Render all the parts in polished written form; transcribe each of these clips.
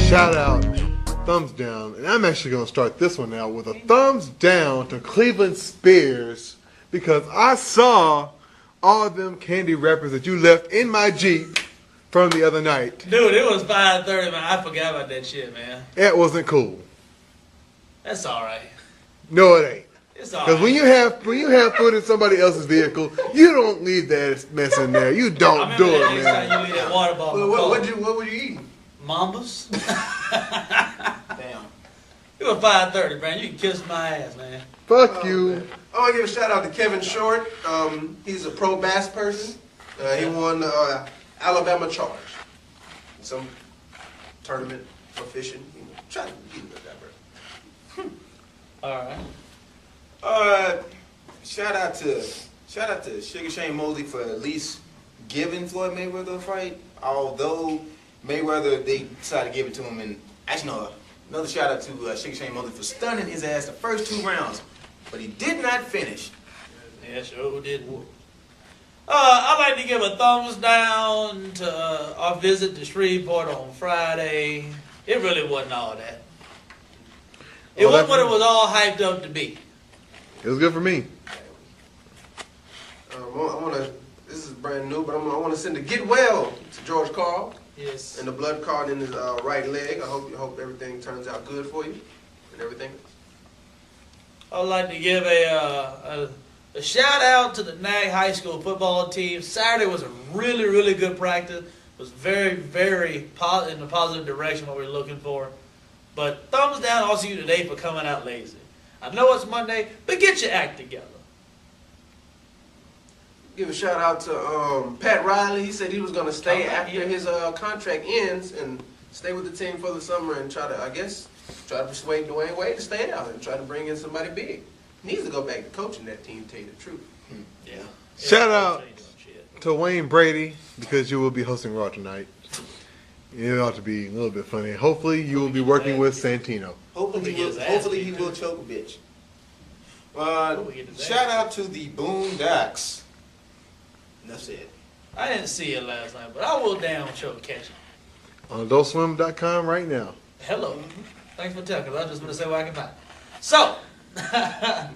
Shout out, thumbs down, and I'm actually going to start this one out with a thumbs down to Cleveland Spears because I saw all of them candy wrappers that you left in my Jeep from the other night. Dude, it was 5:30, man. I forgot about that shit, man. That wasn't cool. That's all right. No, it ain't. It's all Because right. when you have food in somebody else's vehicle, you don't leave that mess in there. You don't do it, next time man. you leave that water bottle. What were you eating? Mambas? Damn. It was 5:30, man. You can kiss my ass, man. Fuck you. Man. I want to give a shout out to Kevin Short. He's a pro bass person. He won the Alabama Charge. Some tournament for fishing. Try to keep it that, bro. All right. Shout out to Sugar Shane Mosley for at least giving Floyd Mayweather a fight. Although Mayweather, they decided to give it to him, and actually no, another shout out to Sugar Shane Mosley for stunning his ass the first 2 rounds, but he did not finish. Yeah, sure did. I'd like to give a thumbs down to our visit to Shreveport on Friday. It really wasn't all that. It wasn't what it was all hyped up to be. It was good for me. This is brand new, but I want to send a get well to George Carl. Yes. And the blood clot in his right leg. I hope everything turns out good for you and everything. I'd like to give a shout out to the NAG High School football team. Saturday was a really, really good practice. It was very, very in the positive direction what we were looking for. But thumbs down also you today for coming out lazy. I know it's Monday, but get your act together. Give a shout out to Pat Riley. He said he was going to stay after his contract ends and stay with the team for the summer and try to persuade Dwayne Wade to stay out and try to bring in somebody big. He needs to go back to coaching that team, to tell you the truth. Yeah. Shout out to Wayne Brady because you will be hosting Raw tonight. It ought to be a little bit funny. Hopefully you will be working with Santino. Hopefully he will choke a bitch. Shout out to the Boondocks. That's it. I didn't see it last night, but I will damn sure catch it. On adultswim.com right now. Hello. Thanks for telling, because I just want to say where I can find it. So, I'd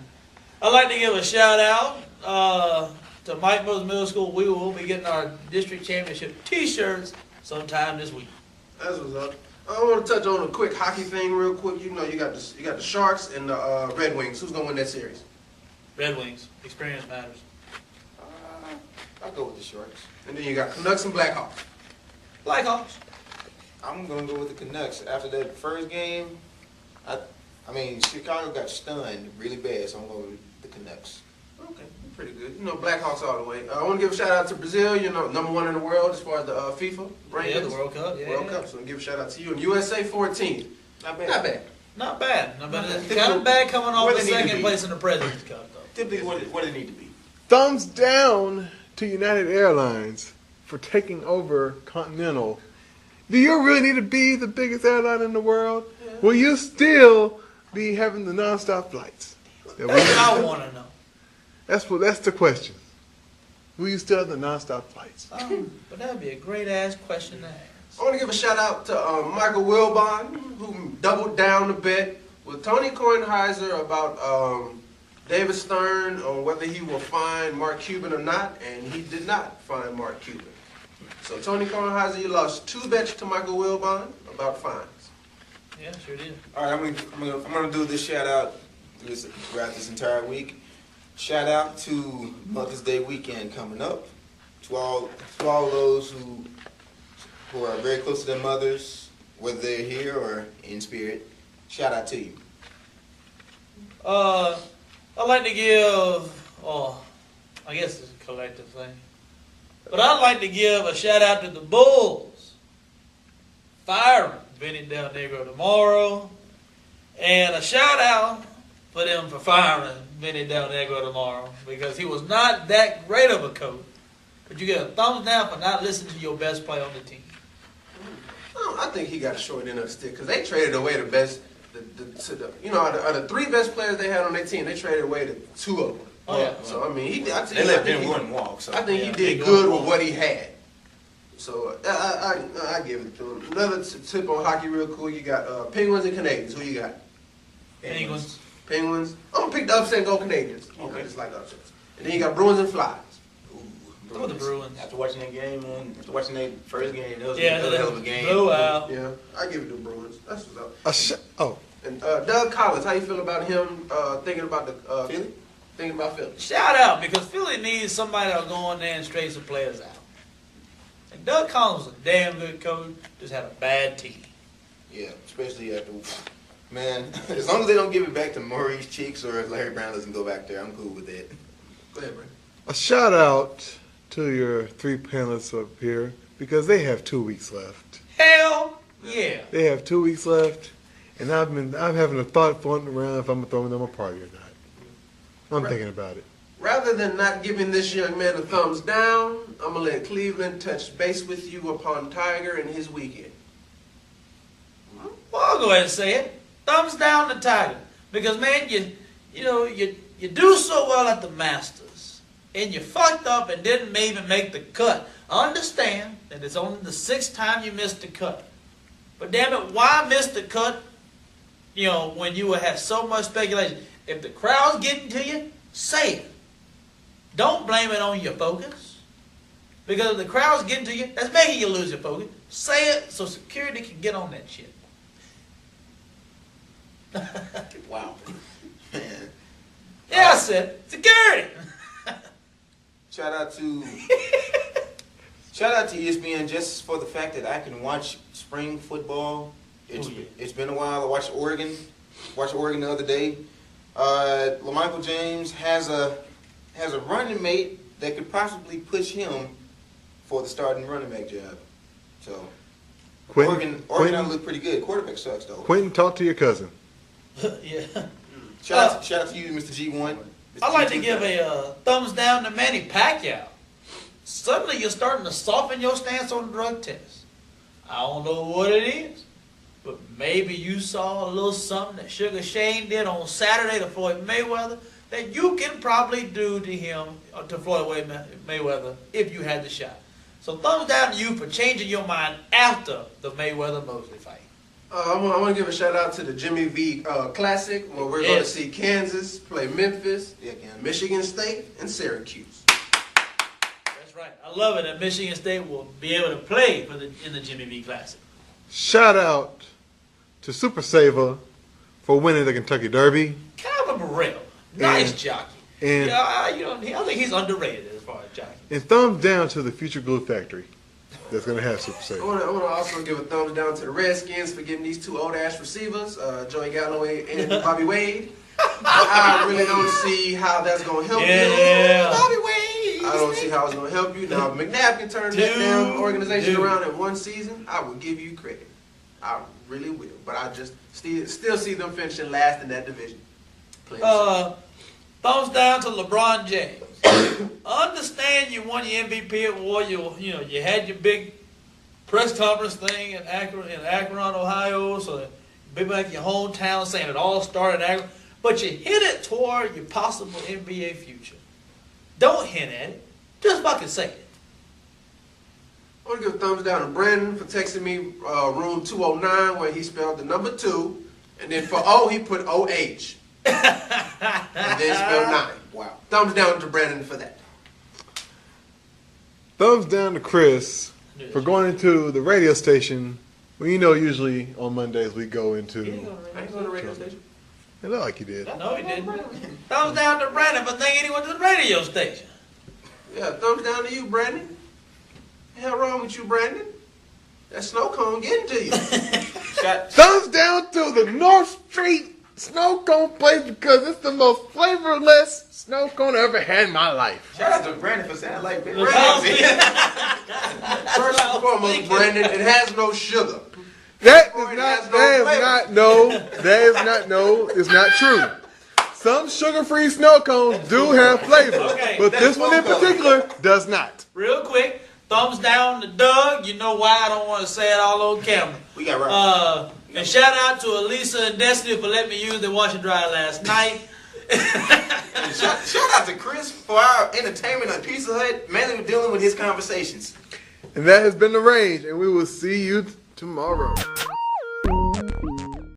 like to give a shout out to Mike Mills Middle School. We will be getting our district championship t-shirts sometime this week. That's what's up. I want to touch on a quick hockey thing real quick. You know, you got the Sharks and the Red Wings. Who's gonna win that series? Red Wings. Experience matters. I'll go with the Sharks. And then you got Canucks and Blackhawks. Blackhawks. I'm gonna go with the Canucks. After that first game, I mean Chicago got stunned really bad, so I'm going with the Canucks. Okay, pretty good. You know, Blackhawks all the way. I want to give a shout out to Brazil. You know, #1 in the world as far as the FIFA rankings. Yeah, the World Cup. Yeah, World Cup. So give a shout out to you. And USA 14th. Not bad. Not bad. Not bad. Not bad. It's kind of bad coming off the second place in the President's Cup, though. Typically, what it need to be. Thumbs down to United Airlines for taking over Continental. Do you really need to be the biggest airline in the world? Yeah. Will you still be having the nonstop flights? That's what I want to know. That's the question. Will you still have the nonstop flights? But that would be a great ass question to ask. I want to give a shout out to Michael Wilbon, who doubled down a bet with Tony Kornheiser about David Stern on whether he will fine Mark Cuban or not, and he did not fine Mark Cuban. So Tony Kornheiser, you lost 2 bets to Michael Wilbon about fines. Yeah, sure did. All right, I'm gonna do this shout out throughout this entire week. Shout out to Mother's Day weekend coming up. To all those who are very close to their mothers, whether they're here or in spirit. Shout out to you. I'd like to give, I guess it's a collective thing, but I'd like to give a shout out to the Bulls firing Vinny Del Negro tomorrow, and a shout out for them for firing Vinny Del Negro tomorrow because he was not that great of a coach. But you get a thumbs down for not listening to your best player on the team. I think he got a short end of the stick because they traded away the best. Out of the 3 best players they had on their team, they traded away the 2 of them. Oh yeah. So I mean, they let Ben Warren walk. So I think he did good with what he had. So I give it to him. Another tip on hockey, real cool. You got Penguins and Canadians. Who you got? Penguins. Penguins. I'm gonna pick the upset and go Canadians. Okay, I just like upsets. And then you got Bruins and Flies. Go with the Bruins. After watching that game, after watching that first game, that was Yeah, a hell of a game. blew out. Yeah, I give it to Bruins. That's what's up. Oh, And Doug Collins, how you feel about him thinking about the Philly? Thinking about Philly? Shout out, because Philly needs somebody that'll go in there and straight some players out. And Doug Collins was a damn good coach, just had a bad team. Yeah, especially after, man, as long as they don't give it back to Maurice Cheeks or if Larry Brown doesn't go back there, I'm cool with that. Go ahead, Brandon. a shout out to your 3 panelists up here because they have 2 weeks left. Hell yeah. They have 2 weeks left, and I'm having a thought floating around if I'm throwing them a party or not. I'm thinking about it. Rather than not giving this young man a thumbs down, I'm gonna let Cleveland touch base with you upon Tiger and his weekend. Well, I'll go ahead and say it. Thumbs down to Tiger. Because, man, you do so well at the Masters. And you fucked up and didn't even make the cut. I understand that it's only the 6th time you missed the cut. But damn it, why miss the cut, when you had so much speculation? If the crowd's getting to you, say it. Don't blame it on your focus. Because if the crowd's getting to you, that's making you lose your focus. Say it so security can get on that shit. Wow. Man. Yeah, I said security. Shout out to ESPN just for the fact that I can watch spring football. It's been a while. I watched Oregon the other day. LaMichael James has a running mate that could possibly push him for the starting running back job. So Oregon look pretty good. Quarterback sucks though. Quentin, talk to your cousin. Yeah. Shout out to you, Mr. G1. I'd like to give a thumbs down to Manny Pacquiao. Suddenly you're starting to soften your stance on the drug test. I don't know what it is, but maybe you saw a little something that Sugar Shane did on Saturday to Floyd Mayweather that you can probably do to him, or to Floyd Mayweather, if you had the shot. So thumbs down to you for changing your mind after the Mayweather-Mosley fight. I want to give a shout out to the Jimmy V Classic, where we're going to see Kansas play Memphis, Michigan State, and Syracuse. That's right. I love it that Michigan State will be able to play in the Jimmy V Classic. Shout out to Super Saver for winning the Kentucky Derby. Calvin Burrell, nice jockey. And I think he's underrated as far as jockey. and thumbs down to the Future Glue Factory that's going to have Super I Saver. want to also give a thumbs down to the Redskins for getting these 2 old-ass receivers, Joey Galloway and Bobby Wade. I really don't see how that's going to help you. Bobby Wade. I don't see how it's going to help you. Now, if McNabb can turn that damn organization around in 1 season, I will give you credit. I really will. But I just still see them finishing last in that division. Thumbs down to LeBron James. I understand you won your MVP award. You had your big press conference thing in Akron, Ohio. So be back in your hometown saying it all started in Akron. But you hit it toward your possible NBA future. Don't hint at it. Just fucking say it. I want to give a thumbs down to Brandon for texting me room 209 where he spelled the number 2. And then for O, he put OH. And then spelled 9. Wow. Thumbs down to Brandon for that. Thumbs down to Chris for going into the radio station. Well, usually on Mondays we go into. I ain't going to the radio station. It looked like you did. No, he didn't. Thumbs down to Brandon for thinking he went to the radio station. Yeah, thumbs down to you, Brandon. The hell wrong with you, Brandon? That snow cone getting to you. Thumbs down to the North Street snow cone place because it's the most flavorless snow cone I ever had in my life. Shout out to Brandon for sounding like Brandon. First and foremost, Brandon, it has no sugar. It's not true. Some sugar-free snow cones do have flavor, but this one in particular does not. Real quick, thumbs down to Doug. You know why I don't want to say it all on camera. We got right. And shout out to Elisa and Destiny for letting me use the washer and dryer last night. Shout out to Chris for our entertainment on Pizza Hut, mainly dealing with his conversations. And that has been The Range, and we will see you tomorrow.